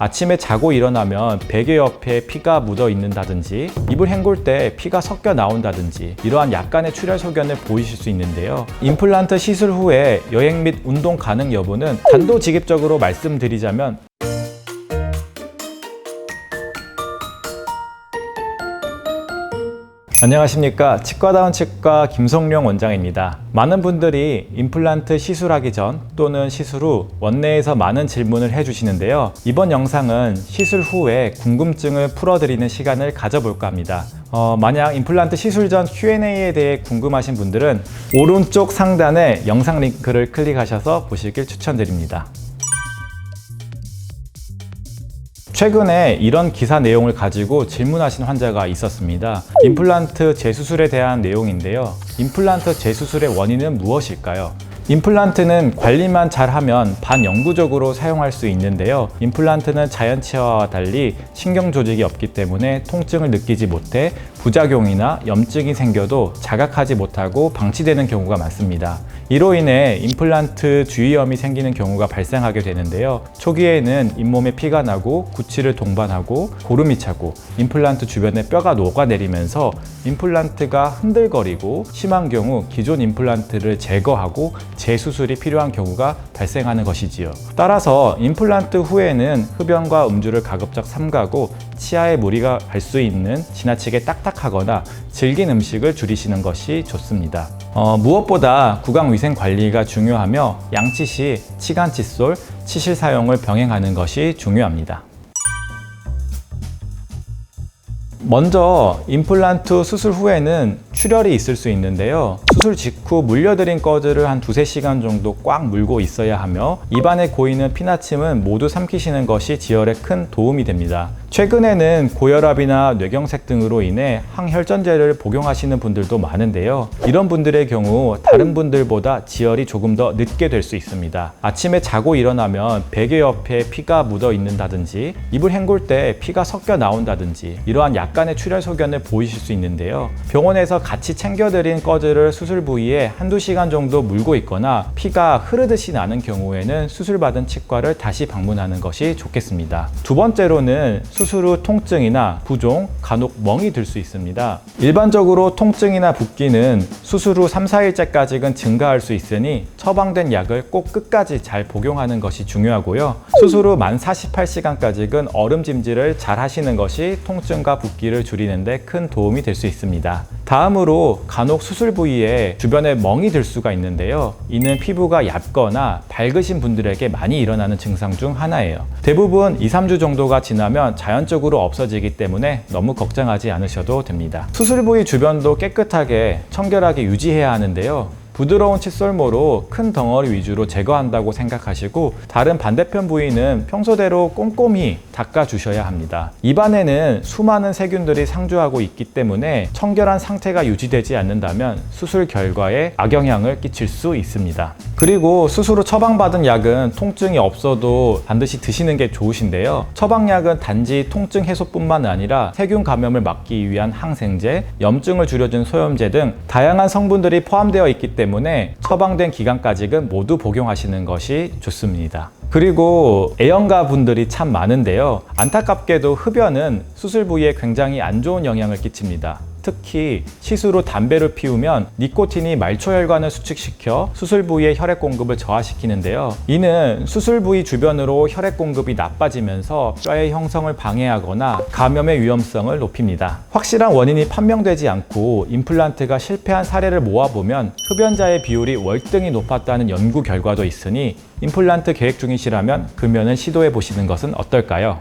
아침에 자고 일어나면 베개 옆에 피가 묻어 있는다든지 입을 헹굴 때 피가 섞여 나온다든지 이러한 약간의 출혈 소견을 보이실 수 있는데요. 임플란트 시술 후에 여행 및 운동 가능 여부는 단도직입적으로 말씀드리자면 안녕하십니까. 치과다운 치과 김성룡 원장입니다. 많은 분들이 임플란트 시술하기 전 또는 시술 후 원내에서 많은 질문을 해주시는데요. 이번 영상은 시술 후에 궁금증을 풀어드리는 시간을 가져볼까 합니다. 만약 임플란트 시술 전 Q&A에 대해 궁금하신 분들은 오른쪽 상단에 영상 링크를 클릭하셔서 보시길 추천드립니다. 최근에 이런 기사 내용을 가지고 질문하신 환자가 있었습니다. 임플란트 재수술에 대한 내용인데요. 임플란트 재수술의 원인은 무엇일까요? 임플란트는 관리만 잘하면 반영구적으로 사용할 수 있는데요. 임플란트는 자연치아와 달리 신경 조직이 없기 때문에 통증을 느끼지 못해 부작용이나 염증이 생겨도 자각하지 못하고 방치되는 경우가 많습니다. 이로 인해 임플란트 주위염이 생기는 경우가 발생하게 되는데요. 초기에는 잇몸에 피가 나고 구취를 동반하고 고름이 차고 임플란트 주변에 뼈가 녹아내리면서 임플란트가 흔들거리고 심한 경우 기존 임플란트를 제거하고 재수술이 필요한 경우가 발생하는 것이지요. 따라서 임플란트 후에는 흡연과 음주를 가급적 삼가고 치아에 무리가 갈 수 있는 지나치게 딱딱하거나 질긴 음식을 줄이시는 것이 좋습니다. 무엇보다 구강위생 관리가 중요하며 양치 시 치간 칫솔, 치실 사용을 병행하는 것이 중요합니다. 먼저 임플란트 수술 후에는 출혈이 있을 수 있는데요. 수술 직후 물려드린 꺼즈를 한 2~3시간 정도 꽉 물고 있어야 하며 입안에 고이는 피나침은 모두 삼키시는 것이 지혈에 큰 도움이 됩니다. 최근에는 고혈압이나 뇌경색 등으로 인해 항혈전제를 복용하시는 분들도 많은데요. 이런 분들의 경우 다른 분들보다 지혈이 조금 더 늦게 될 수 있습니다. 아침에 자고 일어나면 베개 옆에 피가 묻어 있는다든지 입을 헹굴 때 피가 섞여 나온다든지 이러한 약간의 출혈 소견을 보이실 수 있는데요. 병원에서 같이 챙겨드린 꺼즈를 수술 부위에 1~2시간 정도 물고 있거나 피가 흐르듯이 나는 경우에는 수술받은 치과를 다시 방문하는 것이 좋겠습니다. 두 번째로는 수술 후 통증이나 부종, 간혹 멍이 들 수 있습니다. 일반적으로 통증이나 붓기는 수술 후 3~4일째까지는 증가할 수 있으니 처방된 약을 꼭 끝까지 잘 복용하는 것이 중요하고요. 수술 후 만 48시간까지는 얼음찜질을 잘 하시는 것이 통증과 붓기를 줄이는 데 큰 도움이 될 수 있습니다. 다음으로 간혹 수술 부위에 주변에 멍이 들 수가 있는데요. 이는 피부가 얇거나 밝으신 분들에게 많이 일어나는 증상 중 하나예요. 대부분 2~3주 정도가 지나면 자연적으로 없어지기 때문에 너무 걱정하지 않으셔도 됩니다. 수술 부위 주변도 깨끗하게 청결하게 유지해야 하는데요. 부드러운 칫솔모로 큰 덩어리 위주로 제거한다고 생각하시고 다른 반대편 부위는 평소대로 꼼꼼히 닦아주셔야 합니다. 입안에는 수많은 세균들이 상주하고 있기 때문에 청결한 상태가 유지되지 않는다면 수술 결과에 악영향을 끼칠 수 있습니다. 그리고 수술 후 처방받은 약은 통증이 없어도 반드시 드시는 게 좋으신데요. 처방약은 단지 통증 해소뿐만 아니라 세균 감염을 막기 위한 항생제, 염증을 줄여준 소염제 등 다양한 성분들이 포함되어 있기 때문에 처방된 기간까지는 모두 복용하시는 것이 좋습니다. 그리고 애연가 분들이 참 많은데요. 안타깝게도 흡연은 수술 부위에 굉장히 안 좋은 영향을 끼칩니다. 특히 시술 후 담배를 피우면 니코틴이 말초혈관을 수축시켜 수술 부위의 혈액 공급을 저하시키는데요. 이는 수술 부위 주변으로 혈액 공급이 나빠지면서 뼈의 형성을 방해하거나 감염의 위험성을 높입니다. 확실한 원인이 판명되지 않고 임플란트가 실패한 사례를 모아보면 흡연자의 비율이 월등히 높았다는 연구 결과도 있으니 임플란트 계획 중이시라면 금연을 시도해 보시는 것은 어떨까요?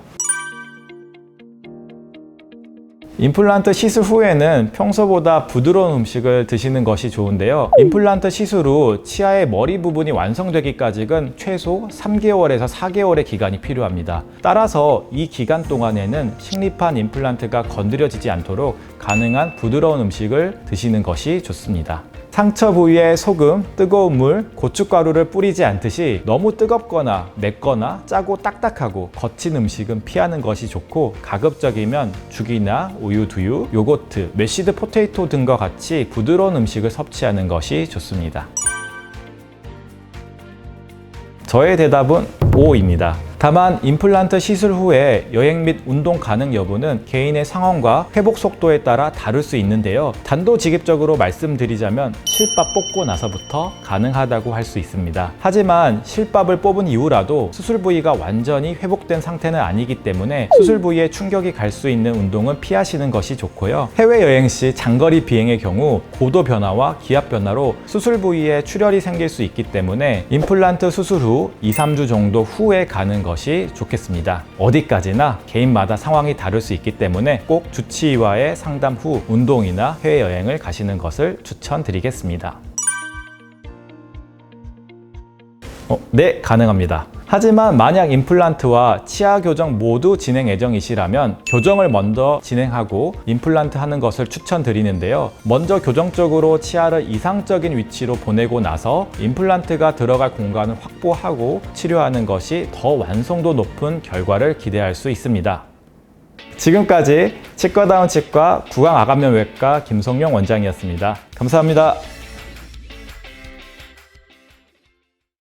임플란트 시술 후에는 평소보다 부드러운 음식을 드시는 것이 좋은데요. 임플란트 시술 후 치아의 머리 부분이 완성되기까지는 최소 3개월에서 4개월의 기간이 필요합니다. 따라서 이 기간 동안에는 식립한 임플란트가 건드려지지 않도록 가능한 부드러운 음식을 드시는 것이 좋습니다. 상처 부위에 소금, 뜨거운 물, 고춧가루를 뿌리지 않듯이 너무 뜨겁거나 맵거나 짜고 딱딱하고 거친 음식은 피하는 것이 좋고 가급적이면 죽이나 우유, 두유, 요거트, 메시드 포테이토 등과 같이 부드러운 음식을 섭취하는 것이 좋습니다. 저의 대답은 O입니다. 다만 임플란트 시술 후에 여행 및 운동 가능 여부는 개인의 상황과 회복 속도에 따라 다를 수 있는데요. 단도직입적으로 말씀드리자면 실밥 뽑고 나서부터 가능하다고 할 수 있습니다. 하지만 실밥을 뽑은 이후라도 수술 부위가 완전히 회복된 상태는 아니기 때문에 수술 부위에 충격이 갈 수 있는 운동은 피하시는 것이 좋고요. 해외여행 시 장거리 비행의 경우 고도 변화와 기압 변화로 수술 부위에 출혈이 생길 수 있기 때문에 임플란트 수술 후 2-3주 정도 후에 가는 것이 좋겠습니다. 어디까지나 개인마다 상황이 다를 수 있기 때문에 꼭 주치의와의 상담 후 운동이나 해외여행을 가시는 것을 추천드리겠습니다. 네, 가능합니다. 하지만 만약 임플란트와 치아 교정 모두 진행 예정이시라면 교정을 먼저 진행하고 임플란트 하는 것을 추천드리는데요. 먼저 교정적으로 치아를 이상적인 위치로 보내고 나서 임플란트가 들어갈 공간을 확보하고 치료하는 것이 더 완성도 높은 결과를 기대할 수 있습니다. 지금까지 치과다운 치과 구강아간면외과 김성용 원장이었습니다. 감사합니다.